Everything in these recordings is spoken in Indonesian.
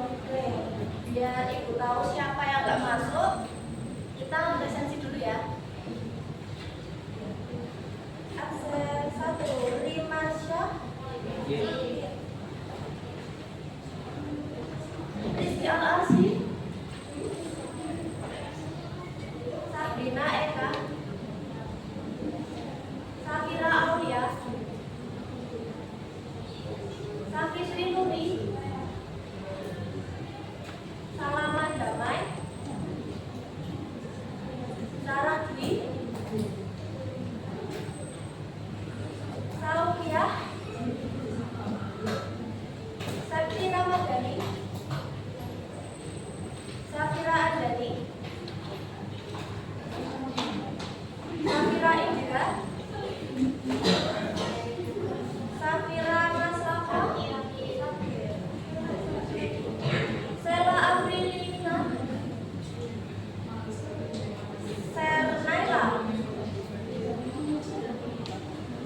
Oke, biar ibu tahu siapa yang nggak masuk, kita presensi dulu ya. Absen 1, Rimasya. Rizky Al-Arsi. Sabrina Eka. Safira Aulia. Safi Sri Nuri. Salaman Damai. Sarah Dwi. Saukiah. Septina Madani. Safira Andani. Safira Indira. Safira Maslaka. Sela Afrilina. Sernaila.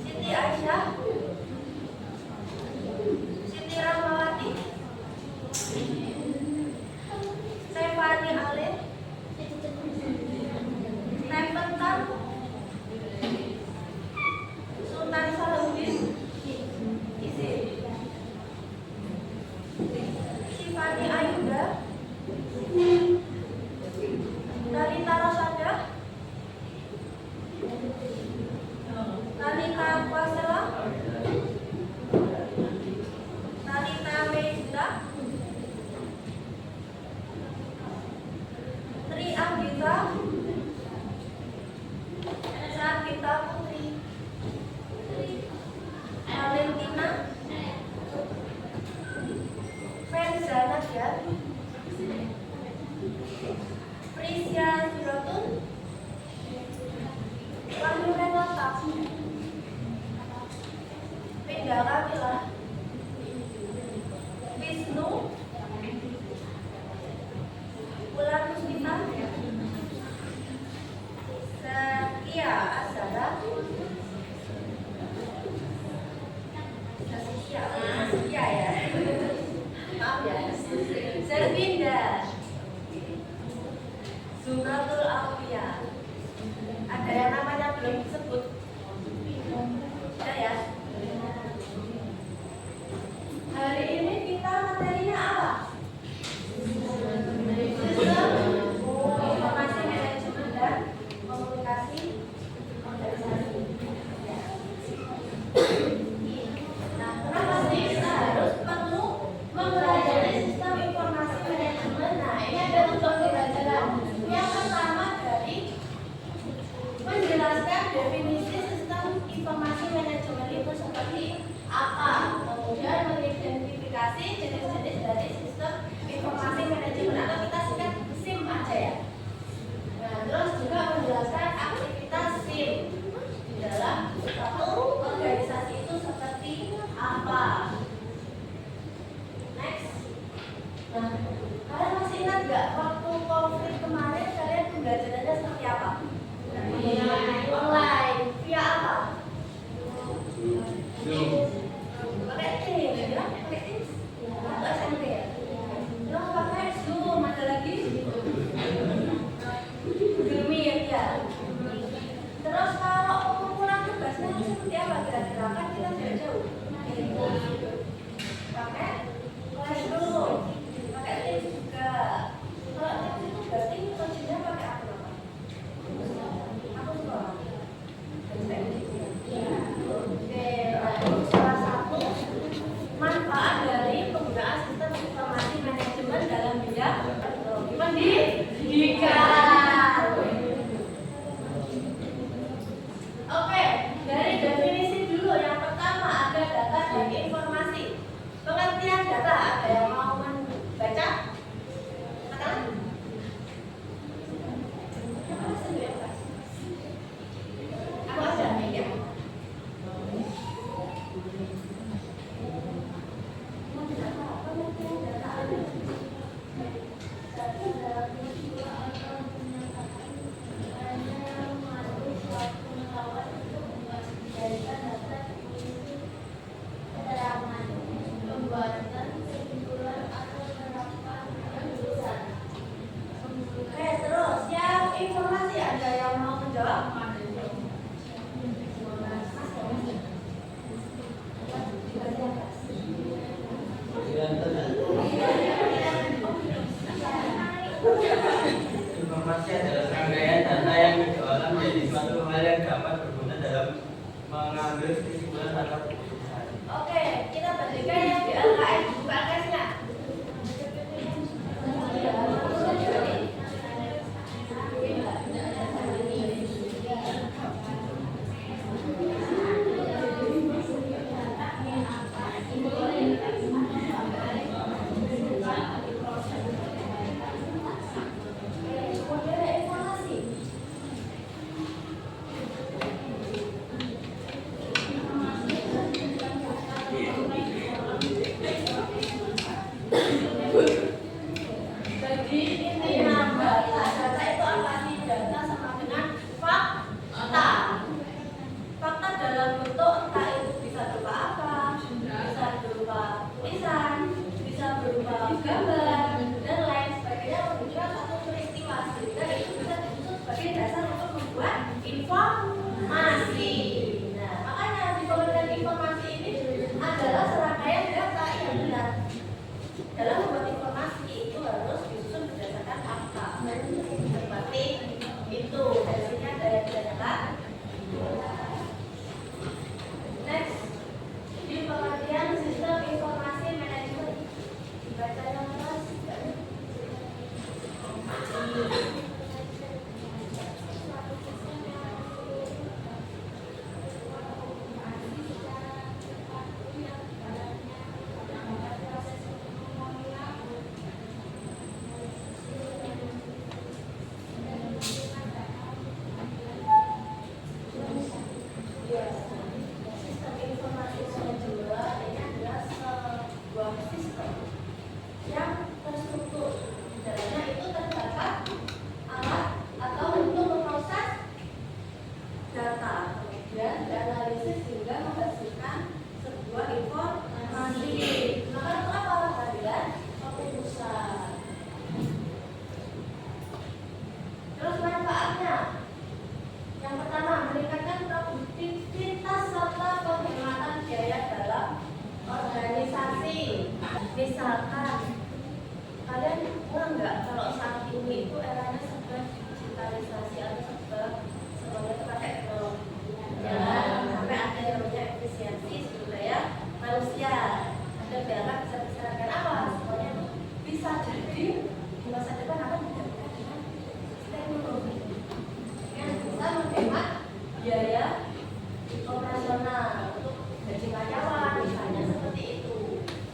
Siti Aisyah. Siti Rahmawati. Stefani Alif. Stephen Tan. Sultan Salahuddin. Izin. Sifani Ayuda. Dalita Rosada. Talita Kwasela. Talita Mejda. Tri Anggita. Sakita Putri. Valentina. Fenza Nadia. Prisya Suratun. Wahyu Renata. Pindah Kamila. Wisnu. Wulan Musmita. Setia Azhara. Setia ya. Maaf ya. Servinda. Zuratul Alfia. Ada yang namanya belum disebut? Ada ya? Hari ini kita materinya apa? Sistem informasi manajemen dan komunikasi organisasi. Nah, kenapa sih kita harus perlu mempelajari sistem informasi manajemen? Nah, ini ada tujuan pembelajaran. Yang pertama dari menjelaskan definisi sistem informasi manajemen itu seperti apa, kemudian mengidentifikasi jenis-jenis dari sistem informasi manajemen atau kita singkat SIM aja ya. Nah, terus juga menjelaskan aktivitas SIM di dalam satu organisasi itu seperti apa. Next. Nah, kalian masih ingat nggak waktu COVID kemarin kalian pembelajarannya seperti apa? Online. Via apa? Pakai Teams ya? Pakai Teams? Atau SMP ya? Terus pakai Zoom, ada lagi? Google Meet ya? Terus kalau pengumpulan tugasnya seperti apa kira-kira? Kan kita tidak jauh. Pakai Classroom, pakai Teams juga. Kalau Teams itu berarti menulis kesimpulan atau keputusan. Oke, kita bandingkan yang di LKS, buka LKS-nya. Jadi intinya data itu apa sih? Data sama dengan fakta. Fakta dalam bentuk entah itu bisa berupa apa, bisa berupa tulisan, bisa berupa gambar dan lain sebagainya menunjukkan satu peristiwa sehingga itu bisa disebut sebagai dasar untuk membuat informasi. Nah, makanya di pemberian informasi ini adalah serangkaian data yang benar. Dalam membuat informasi itu harus disusun berdasarkan fakta. Seperti itu hasilnya dari data. Next, di pengertian sistem informasi manajemen dibaca yang keras. Sistem informasi manajemen ini adalah sebuah sistem yang terstruktur. Di dalamnya itu terdapat alat atau untuk memproses data, kemudian dianalisis hingga menghasilkan sebuah informasi. Maka itu apa? Pengambilan keputusan. Terus manfaatnya. Yang pertama, meningkatkan produktivitas serta penghematan biaya dalam organisasi. Misalkan, kalian pernah nggak kalau saat ini itu eranya serba digitalisasi atau serba semuanya itu pakai teknologi. Jangan sampai ada yang namanya efisiensi sumber daya manusia. Ada biarlah bisa diserahkan apa? Semuanya itu bisa jadi di masa depan akan digantikan dengan teknologi yang bisa menghemat biaya operasional untuk gaji karyawan misalnya seperti itu.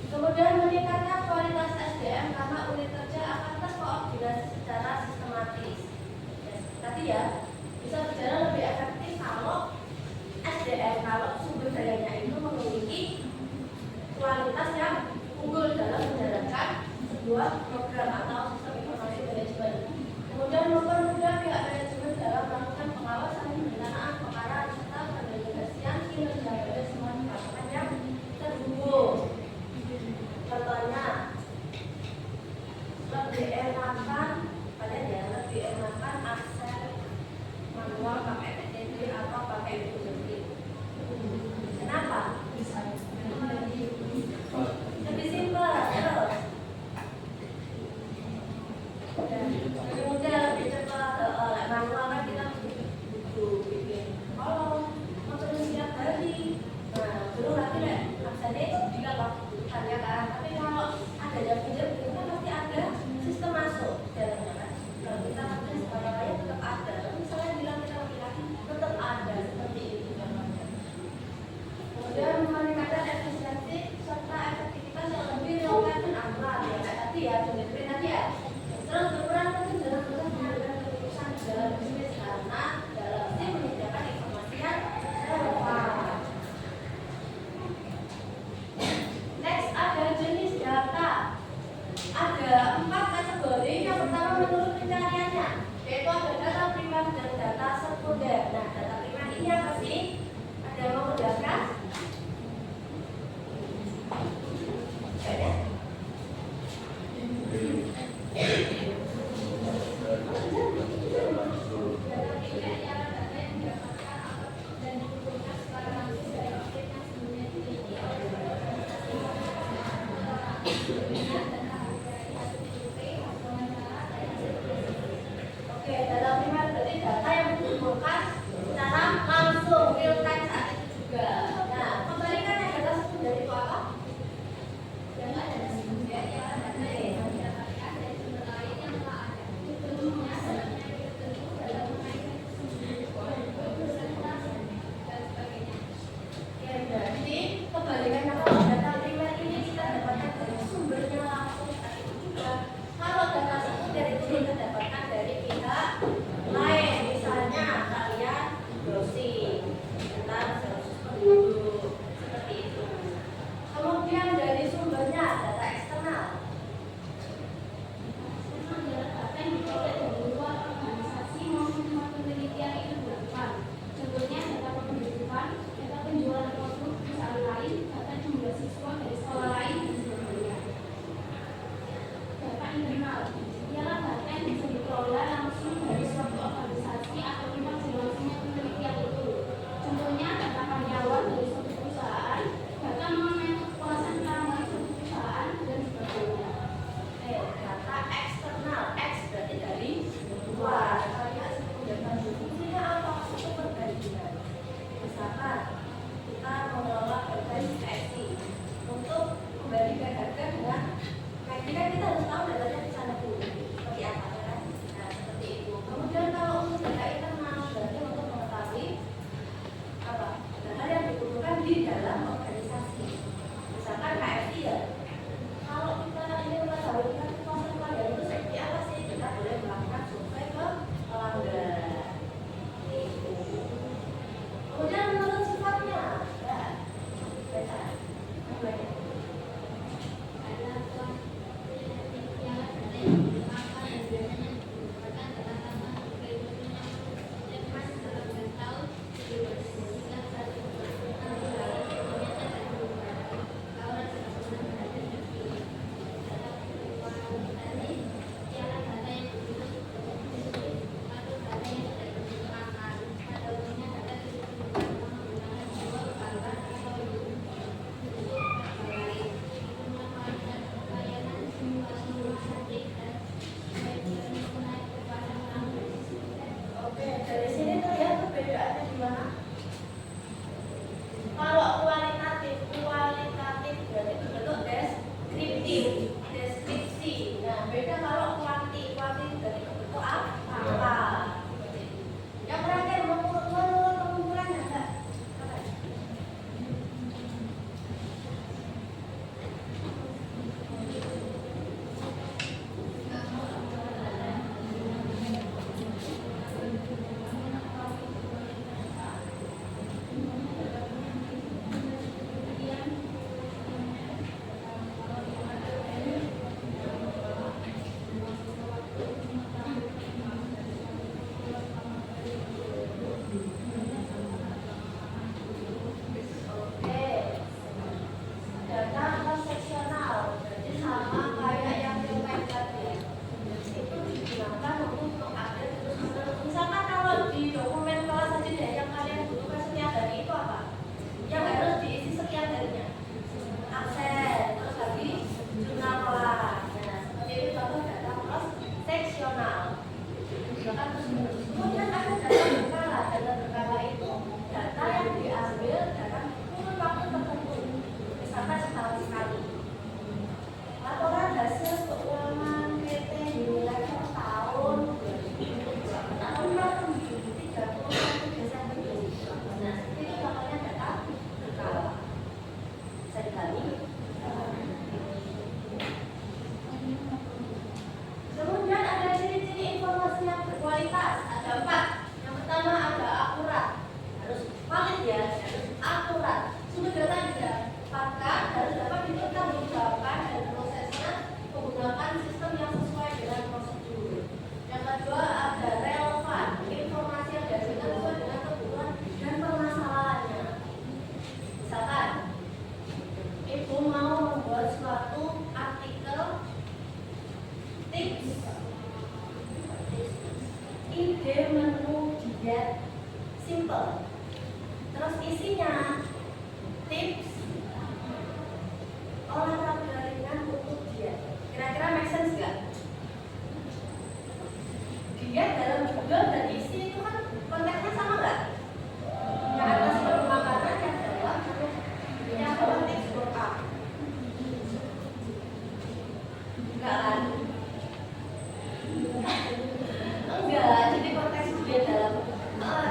Kemudian meningkatkan kualitas SDM karena unit kerja akan terkoordinasi secara sistematis. Tadi ya bisa berjalan lebih efektif kalau SDM, kalau sumber dayanya itu memiliki kualitas yang unggul dalam menjalankan sebuah program atau sistem informasi manajemen. Kemudian mempermudah pihak manajemen dalam melakukan pengawasan, pendanaan, pengarah, serta pendelegasian kinerja pada semua departemen yang terhubung. Contohnya, lebih enakan, lebih enakan akses manual pakai PTT atau pakai Google. Kenapa? Lebih simpel, terus. Lebih mudah, lebih cepat. Manual kan kita butuh bikin kolom, terus setiap hari. Nah, belum lagi deh, absennya juga waktu ya kan. Tapi kalau ada yang pinjam, kita pasti ada sistem masuk dalamnya kan. Kalau kita pakai sekarang aja tetap ada. Tapi misalnya bilang kita laki-laki tetap ada seperti itu contohnya. Kemudian meningkatkan efisiensi serta efektivitas yang lebih relevan dan akurat ya kayak tadi ya, contohnya tadi ya. Terus berperan penting dalam proses pengambilan keputusan dalam bisnis karena dalam tim menyediakan informasi yang relevan. Next ada jenis data. Ada 4 kategori. Yang pertama menurut pencariannya, yaitu ada data primer dan data sekunder. Nah, data primer ini apa sih? Ada yang mau menjelaskan? Kayaknya. Oke, data primer berarti data yang dikumpulkan secara langsung real time saat itu juga. seksional. Ialah data yang bisa dikelola langsung dari suatu organisasi atau memang langsungnya penelitian itu. Contohnya data karyawan dari suatu perusahaan, data mengenai kekuasaan keamanan suatu perusahaan dan sebagainya. Data eksternal, X berarti dari luar. Kalian sebutkan fungsinya apa? Itu perbandingan. Misalkan kita mengelola berbagai seksi untuk membandingkan harga dengan mereka, kita harus tahu datanya di sana dulu seperti apa kan? Nah seperti itu. Kemudian kalau untuk data internal berarti untuk mengetahui apa hal yang dibutuhkan di dalam organisasi. Misalkan KFC ya. Kalau kita ingin mengetahui kekuasaan pelanggan itu seperti apa sih, kita boleh melakukan survei ke pelanggan. Itu. Kemudian menurut sifatnya, ya, baca. Oke, dari sini terlihat perbedaannya di mana? Kalau kualitatif berarti berbentuk deskripsi. Nah, beda kalau kuantitatif dari bentuk apa? Yang terakhir menurut pengumpulan data. Oke, data transaksional berarti sama kayak yang domain tadi. Itu digunakan untuk mengupdate terus-menerus. Misalkan kalau di dokumen kelas saja deh yang kalian butuhkan setiap hari itu apa? Yang harus diisi setiap harinya. Absen, terus lagi jurnal kelas. Nah, seperti itu contoh data transaksional. Digunakan terus-menerus. Kemudian ada data berkala. Data berkala itu data yang diambil dalam kurun waktu tertentu, misalkan setahun sekali. Laporan hasil keuangan PT dinilai per tahun 2020 tahun 31 Desember 2020. Nah, itu namanya data berkala. Bisa dikali. Kemudian ada ciri-ciri informasi yang berkualitas. Ada 4. Yang pertama ada akurat. Harus valid ya, harus akurat. Sumber data didapatkan harus dapat dipertanggungjawabkan dan prosesnya menggunakan sistem yang sesuai dengan prosedur. Yang kedua ada relevan, informasi yang dihasilkan sesuai dengan kebutuhan dan permasalahannya. Misalkan, ibu mau membuat suatu artikel tips ide menu diet simple. Terus isinya tips olahraga ringan untuk diet. Kira-kira make sense nggak? Diet dalam judul dan isi itu kan konteksnya sama nggak? Yang atas menu makanan, yang bawah yang bawah tips workout. Enggak kan? Enggak, jadi konteks diet dalam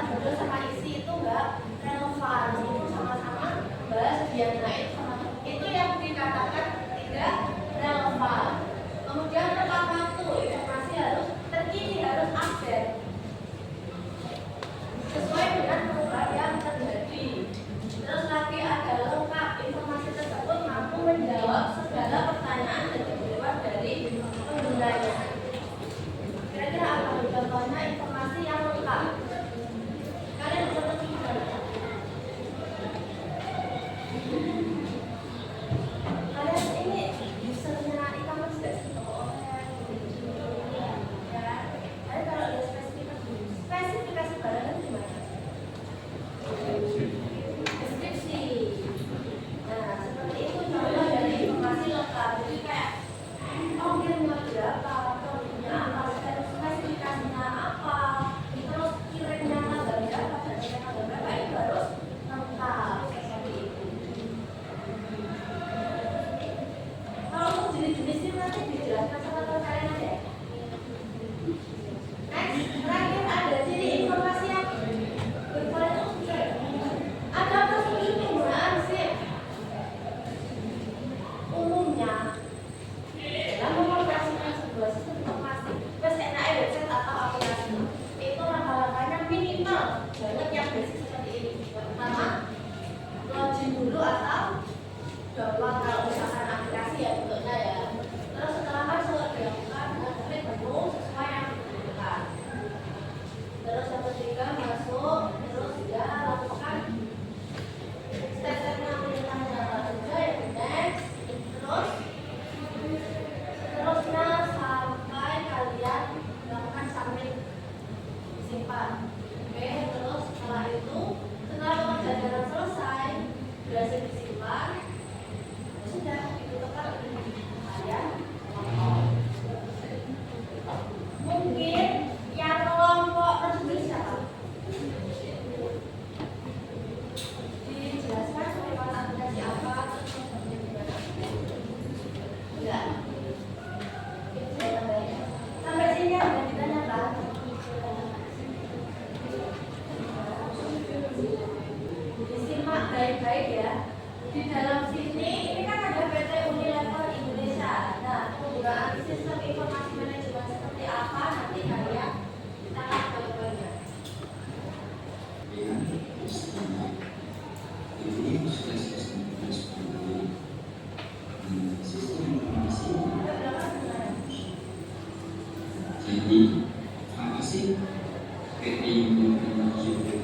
judul sama isi itu enggak relevan. Itu sama-sama bahas diet, nah itu yang dikatakan tidak relevan. Kemudian tepat waktu, informasi harus terkini, harus update sesuai dengan perubahan yang terjadi. Terus lagi ada lengkap, informasi tersebut mampu menjawab segala pertanyaan dan kebutuhan dari Jadi apa sih PI Indonesia itu?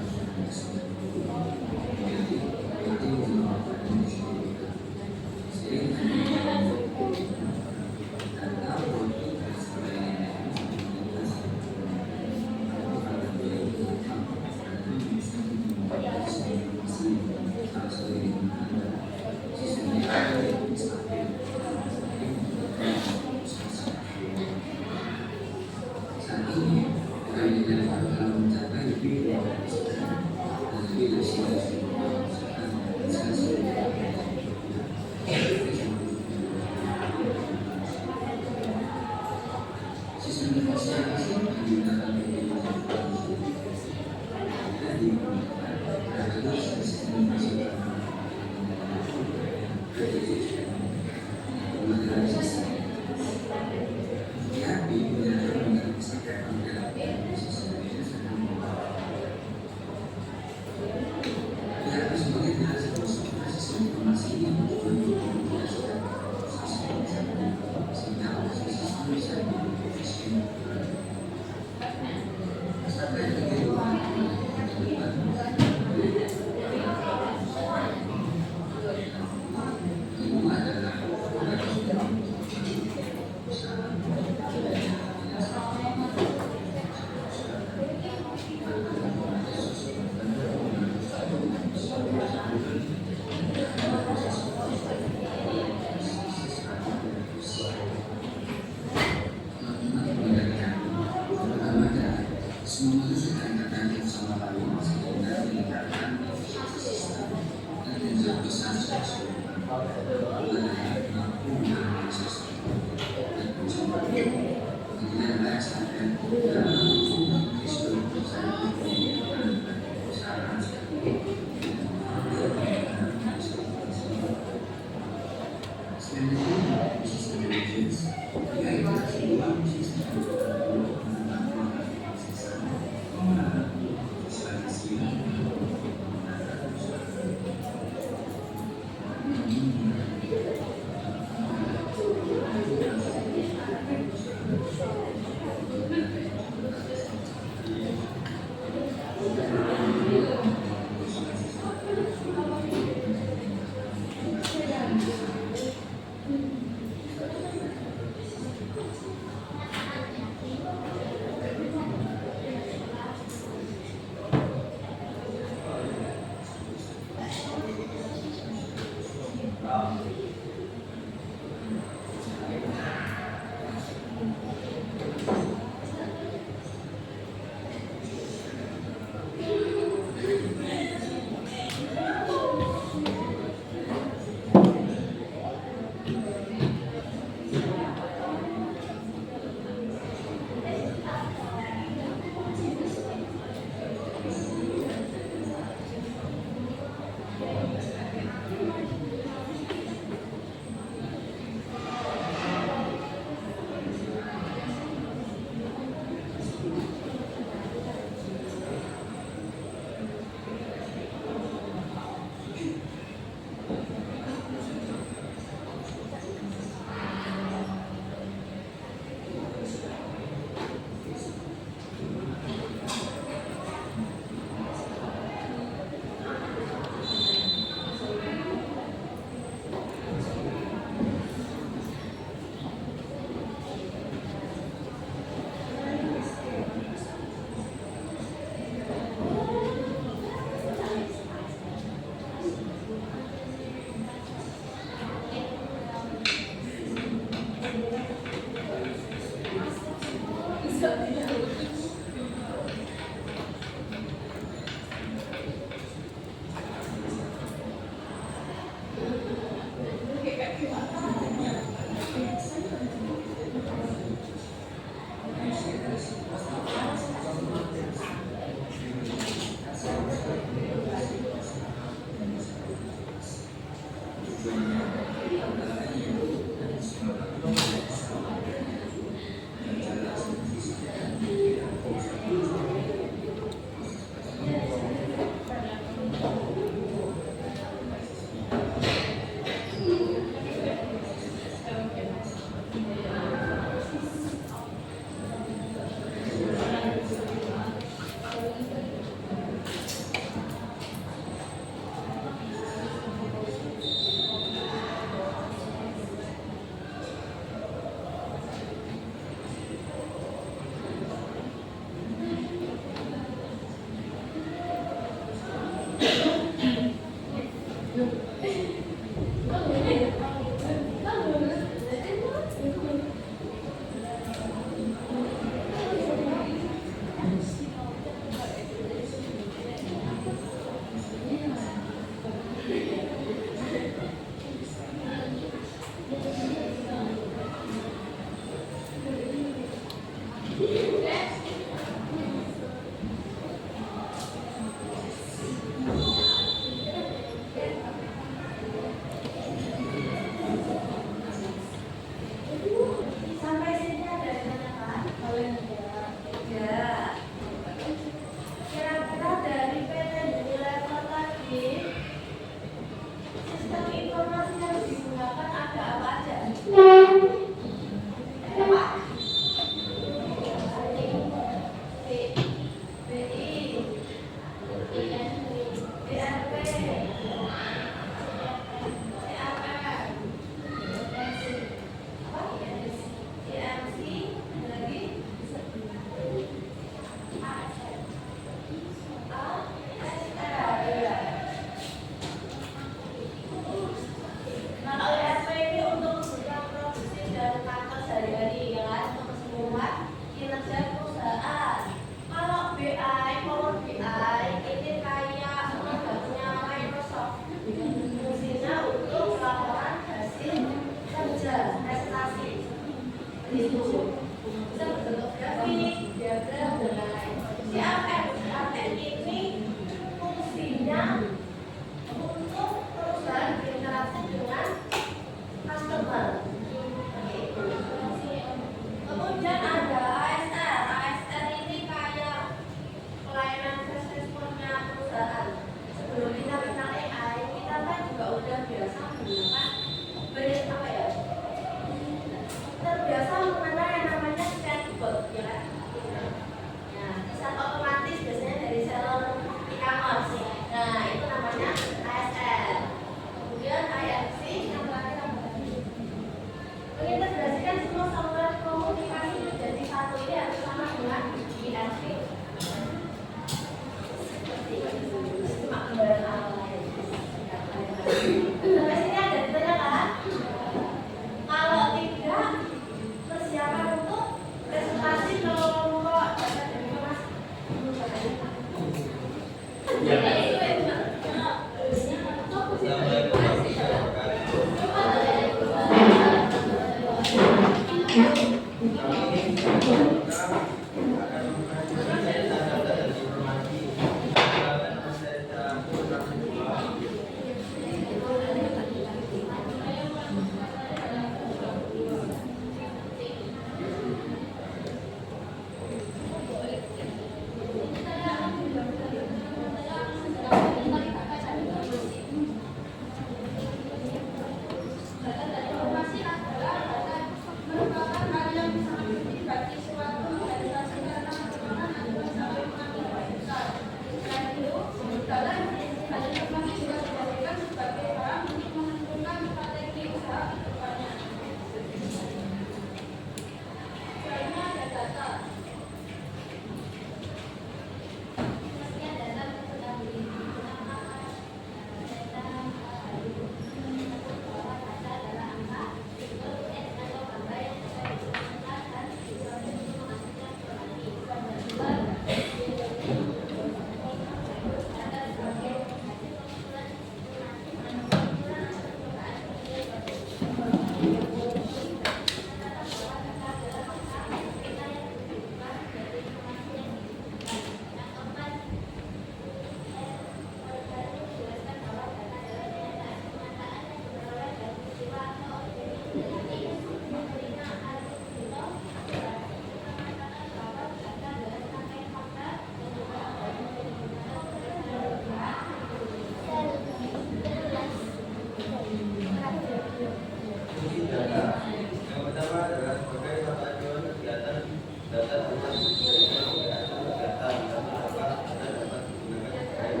data tentang kegiatan dan apakah Anda dapat menggunakan baik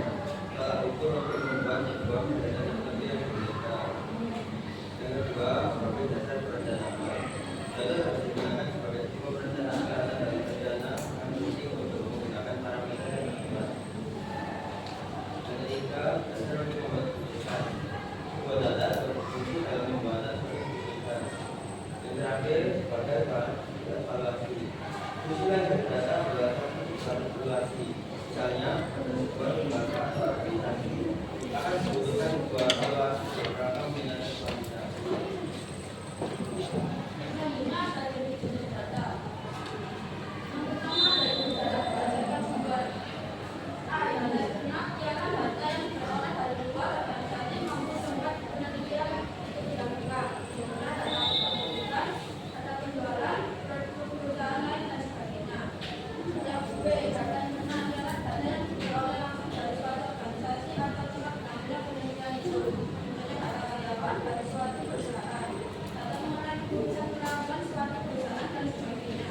salah ukur untuk membuat sebuah perencanaan strategi yang berbeda. Yang kedua, profil dasar perencanaan. Data harus digunakan sebagai sebuah perencanaan karena dalam rencana akan penting untuk menggunakan parameter yang akurat. Yang ketiga, dasar untuk membuat keputusan. Sebuah data berfungsi dalam pembuatan keputusan. Yang terakhir, sebagai bahan evaluasi. Usulan dari data berdasarkan kalkulasi. Misalnya, pada sebuah lembaga atau organisasi akan dibutuhkan sebuah evaluasi yang rangka menilai kualitas. Yang lima dari jenis data. Yang pertama dari jenis data berdasarkan sumber. A. Yang terkena ialah data yang diperoleh dari luar organisasi maupun tempat penelitian itu dilakukan, di mana data kependudukan, data penjualan, produk perusahaan lain dan sebagainya. Yang B. Data yang terkena ialah data yang diperoleh langsung dari suatu organisasi atau tempat pengambilan penelitian itu, contohnya data karyawan dari suatu perusahaan, data mengenai keputusan melakukan suatu perusahaan dan sebagainya.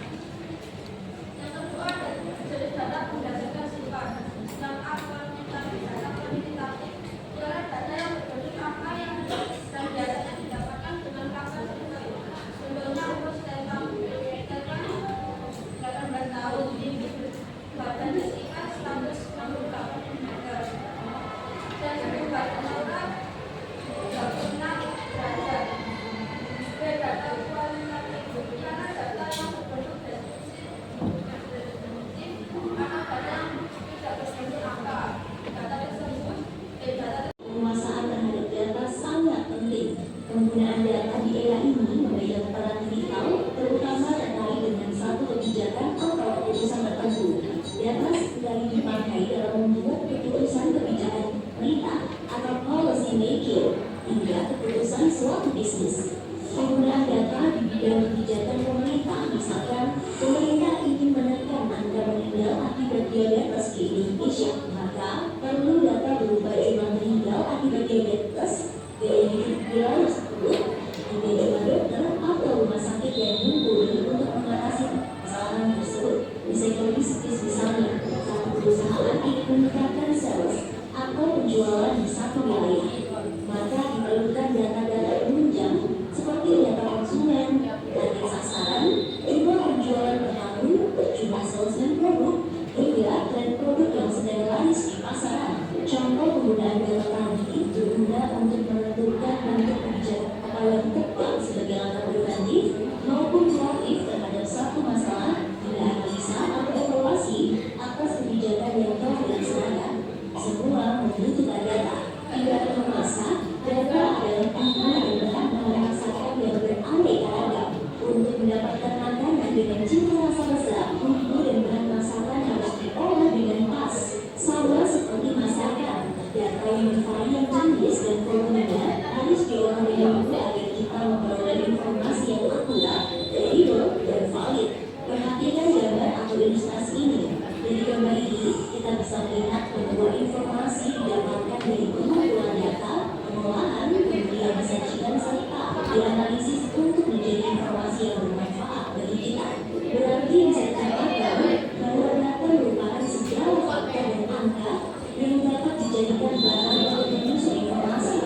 Yang kedua dari jenis data berdasarkan sifat. Yang A. Kuantitatif. Data kuantitatif ialah data yang berbentuk angka yang jelas dan biasanya didapatkan dengan fakta tertentu. Contohnya umur Stefan 18 tahun, tinggi badan sekitar 168 meter, dan suhu badan Laura 36 derajat. B. Data kualitatif ialah data yang berbentuk deskriptif atau data yang tidak berbentuk angka. Data tersebut Penguasaan terhadap data sangat penting. Penggunaan data di era ini memegang peran vital, terutama terkait dengan satu kebijakan atau keputusan tertentu. Data sekali dipakai dalam membuat keputusan kebijakan pemerintah atau policy making hingga keputusan suatu bisnis. Penggunaan data di bidang kebijakan pemerintah, misalkan pemerintah ingin menekan angka meninggal akibat diabetes di Indonesia, maka perlu data berupa jumlah meninggal akibat diabetes, biaya hidup wilayah tersebut, hingga jumlah dokter atau rumah sakit yang mumpuni untuk mengatasi kesalahan tersebut. Di sektor bisnis misalnya, satu perusahaan ingin meningkatkan sales atau penjualan di satu wilayah, maka diperlukan data-data penunjang seperti data konsumen, target sasaran, jumlah penjualan per tahun, jumlah sales dan produk, hingga tren produk yang sedang laris di pasaran. Contoh penggunaan data tadi berguna untuk menentukan bentuk kebijakan apa yang tepat sebagai langkah preventif maupun proaktif terhadap satu masalah hingga analisa atau evaluasi atas kebijakan yang telah dilaksanakan. Semua membutuhkan data. Tidak terasa, data adalah pangan dan bahan masakan yang beraneka ragam. Untuk mendapatkan makanan dengan cita rasa besar, bumbu dan bahan masakan harus diolah dengan pas. Sama seperti masakan, data yang bervarian jenis dan volumenya harus diolah dengan benar agar kita memperoleh informasi yang akurat, kredibel, dan valid. Perhatikan gambar atau ilustrasi ini. Dari gambar ini, kita bisa melihat bahwa informasi didapatkan dari pengumpulan data, pengolahan, kemudian disajikan serta dianalisis untuk menjadi informasi yang bermanfaat bagi kita. Berarti bisa dikatakan bahwa data merupakan segala fakta dan angka yang dapat dijadikan bahan untuk menyusun informasi.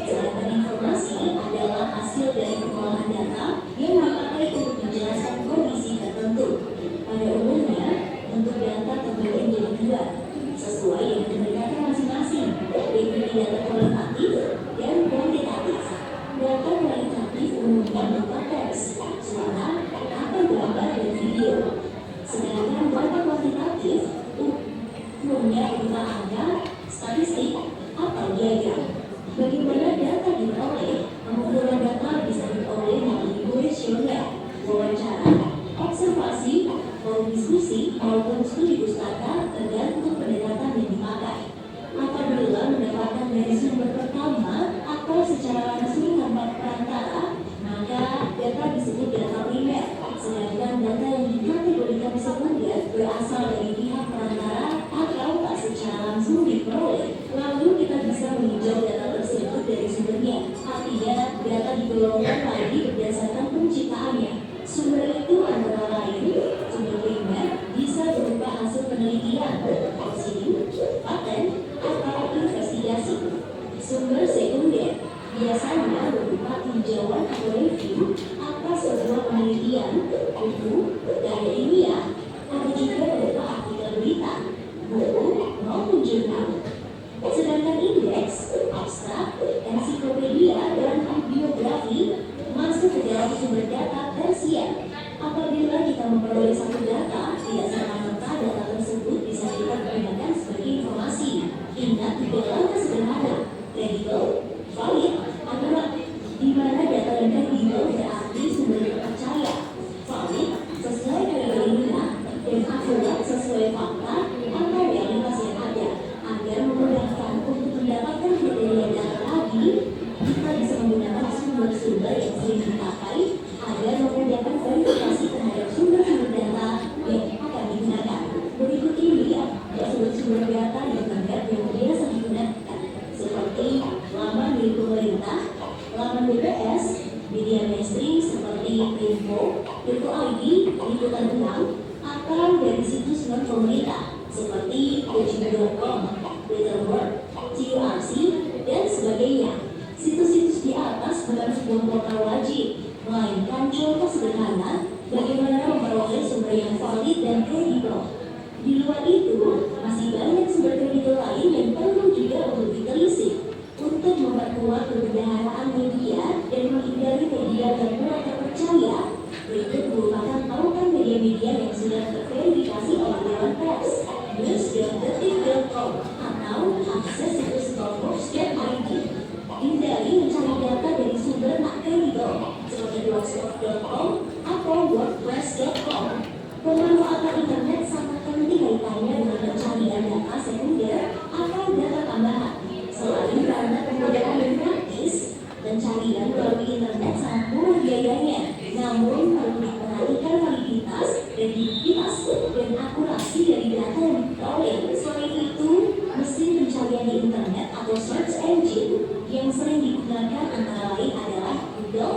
Sedangkan informasi adalah hasil dari pengolahan data yang dipakai untuk menjelaskan kondisi tertentu. Pada umumnya, bentuk data terbagi menjadi dua, sesuai dengan pendekatan masing-masing, yaitu data kualitatif dan kuantitatif. Data kualitatif umumnya berupa teks, suara, atau gambar dan video. Sedangkan data kuantitatif umumnya berupa angka, statistik, atau diagram. Bagaimana data diperoleh? Pengumpulan data bisa diperoleh melalui kuesioner, wawancara, observasi, forum diskusi, maupun studi pustaka tergantung pendekatan yang dipakai. Apabila mendapatkan dari sumber pertama atau secara langsung tanpa perantara, maka data disebut data primer. Sedangkan data yang dikategorikan sekunder berasal dari pihak perantara atau tak secara langsung diperoleh. Lalu kita bisa meninjau data tersebut dari sumbernya. Artinya, data digolongkan lagi berdasarkan penciptaannya. Sumber itu antara lain sumber dari situs non pemerintah seperti coaching.com, Letterboard, TURC, dan sebagainya. Situs-situs di atas bukan sebuah portal wajib, melainkan contoh sederhana bagaimana memperoleh sumber yang valid dan kredibel. Di luar itu, masih banyak sumber kredibel lain yang perlu juga untuk ditelisik untuk memperkuat kebendaharaan media dan menghindari media yang kurang terpercaya. Berikut merupakan tautan media-media yang sudah terverifikasi oleh Dewan Pers, news.detik.com atau akses situs Stormbox.id. Hindari mencari data dari sumber tak kredibel seperti blogspot.com atau wordpress.com. Pemanfaatan internet sangat penting kaitannya dengan pencarian data sekunder atau data tambahan. Selain karena kemudahan dan praktis, pencarian melalui internet sangat murah biayanya. Namun perlu diperhatikan validitas, kredibilitas, dan akurasi dari data yang diperoleh. Selain itu, mesin pencarian di internet atau search engine yang sering digunakan antara lain adalah Google,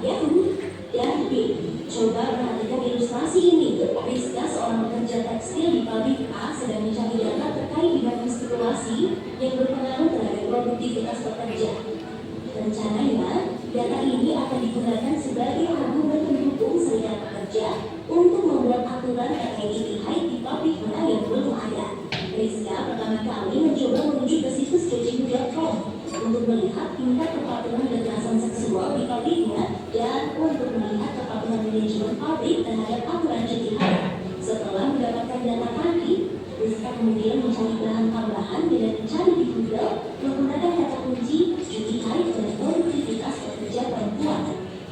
Yahoo, dan Bing. Coba perhatikan ilustrasi ini. Rizka, seorang pekerja tekstil di pabrik A, sedang mencari data terkait dengan menstruasi yang berpengaruh terhadap produktivitas pekerja. Rencananya, data ini akan digunakan sebagai argumen pendukung serikat pekerja untuk membuat aturan terkait iti haid di pabrik A yang belum ada. Rizka pertama kali mencoba menuju ke situs coaching.com untuk melihat tingkat kepatuhan kekerasan seksual di pabriknya dan untuk melihat kepatuhan manajemen pabrik terhadap aturan cuti haid. Setelah mendapatkan data tadi, Rizka kemudian mencari bahan tambahan dengan mencari di Google menggunakan kata kunci cuti haid dan produktivitas pekerja perempuan.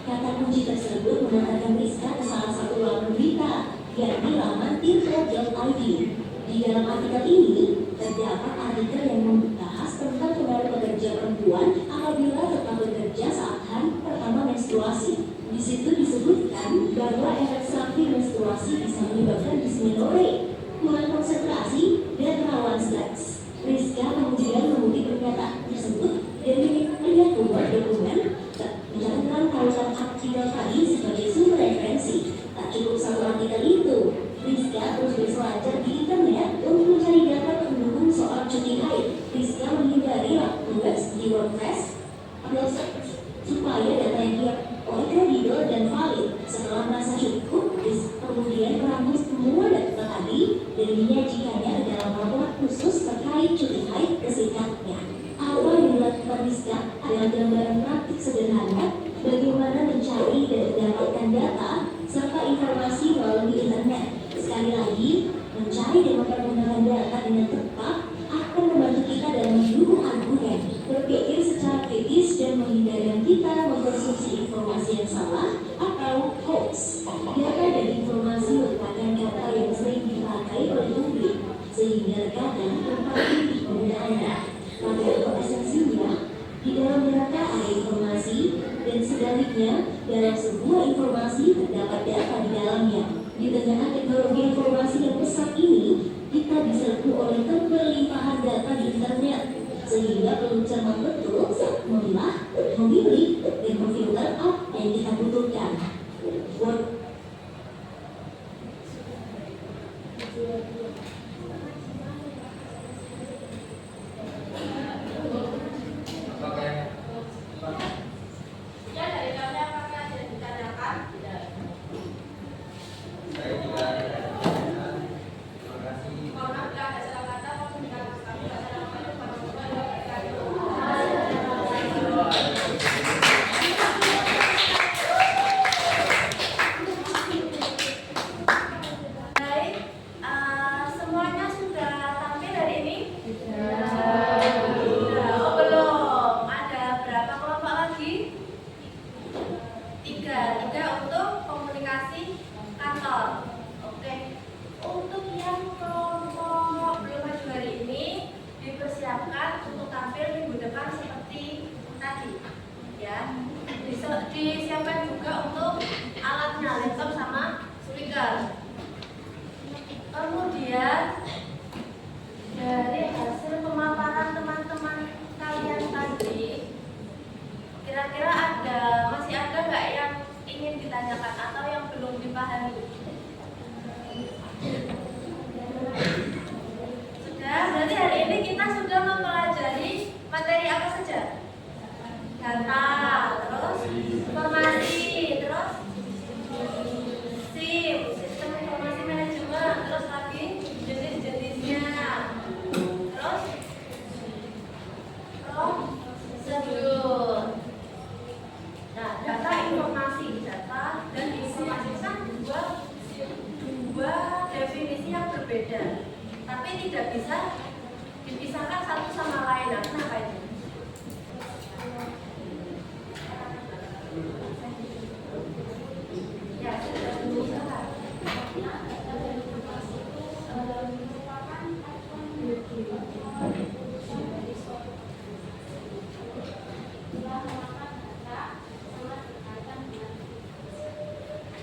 Kata kunci tersebut mengantarkan Rizka ke salah satu laman berita, yakni laman tirto.id. Di dalam artikel ini terdapat artikel yang membahas tentang pengaruh pekerja perempuan apabila tetap bekerja saat hari pertama menstruasi. Di situ disebutkan bahwa efek samping menstruasi bisa menyebabkan dysmenorrhea, kurang konsentrasi, dan rawan stres. Rizka kemudian mengutip pernyataan tersebut dan melihat sebuah dokumen mencatatkan tautan artikel tadi sebagai sumber referensi. Tak cukup satu artikel itu, Rizka terus berselancar di internet untuk mencari data pendukung soal cuti haid. Rizka menghindari webs di WordPress supaya data yang dia oleh kredibel dan valid. Setelah merasa cukup, Rizka kemudian merangkum semua data tadi dan menyajikannya ke dalam laporan khusus terkait cuti haid kesikatnya. Apa yang dilakukan Rizka adalah gambaran praktik sederhana bagaimana mencari dan mendapatkan data serta informasi melalui internet. Sekali lagi, mencari dan mempergunakan data dengan tepat akan membantu kita dalam mendukung argumen, berpikir secara kritis dan menghindarkan kita mengkonsumsi informasi yang salah atau hoax. Data dan informasi merupakan kata yang sering dipakai oleh publik, sehingga kadang terpakai di penggunaannya. Padahal esensinya, di dalam data ada informasi dan sebaliknya dalam sebuah informasi terdapat data di dalamnya. Di tengah teknologi informasi yang pesat ini, kita diserbu oleh keberlimpahan data di internet, sehingga perlu cermat betul saat memilah, memilih, dan memfilter apa yang kita butuhkan. Ya, dari kami apakah ada yang ditanyakan? Saya juga ada pertanyaan. Terima kasih. Mohon maaf bila ada salah kata, mohon dimaafkan kami. Assalamualaikum warahmatullahi wabarakatuh. Baik, semuanya sudah tampil hari ini? Oh, belum. Ada berapa kelompok lagi? Tiga untuk komunikasi kantor. Oke. Untuk yang kelompok belum maju hari ini dipersiapkan untuk tampil minggu depan seperti tadi. Ya. Disiapkan juga untuk alatnya, laptop sama speaker. Kemudian dari hasil pemaparan teman-teman kalian tadi, kira-kira masih ada nggak yang ingin ditanyakan atau yang belum dipahami? data, terus informasi, terus SIM, sistem informasi manajemen, terus lagi jenis-jenisnya, terus prosedur. Nah, data, informasi, data dan informasi kan dua definisi yang berbeda, tapi tidak bisa dipisahkan satu sama lain. Nah, kenapa itu? Ya, sudah dipisahkan.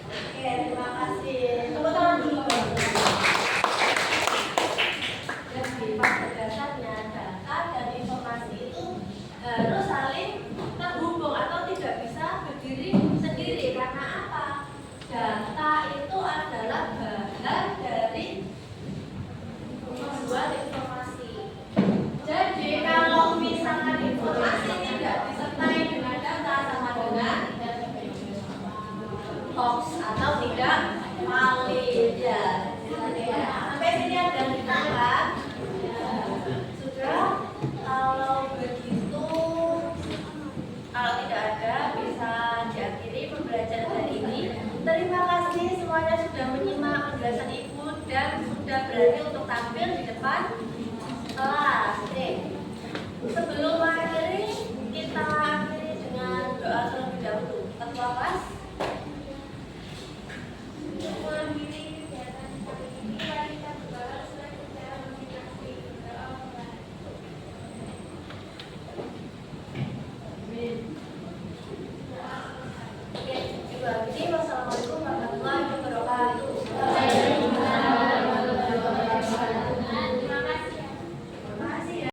Oke, terima kasih. Tepuk tangan dulu. Jadi pada dasarnya data dan informasi itu harus saling terhubung atau tidak bisa berdiri sendiri. Karena apa? Data itu adalah bahan dari membuat informasi. Jadi kalau misalkan informasi tidak disertai dengan data, sama dengan hoax atau tidak valid. Ya, sampai sini ada yang ditambah? Sudah. Kalau begitu, kalau tidak ada, bisa diakhiri pembelajaran hari ini. Terima kasih semuanya sudah menyimak penjelasan Ibu dan sudah berani untuk tampil di depan kelas. Sebelum mengakhiri, kita akhiri dengan doa terlebih dahulu. Ketua kelas mengakhiri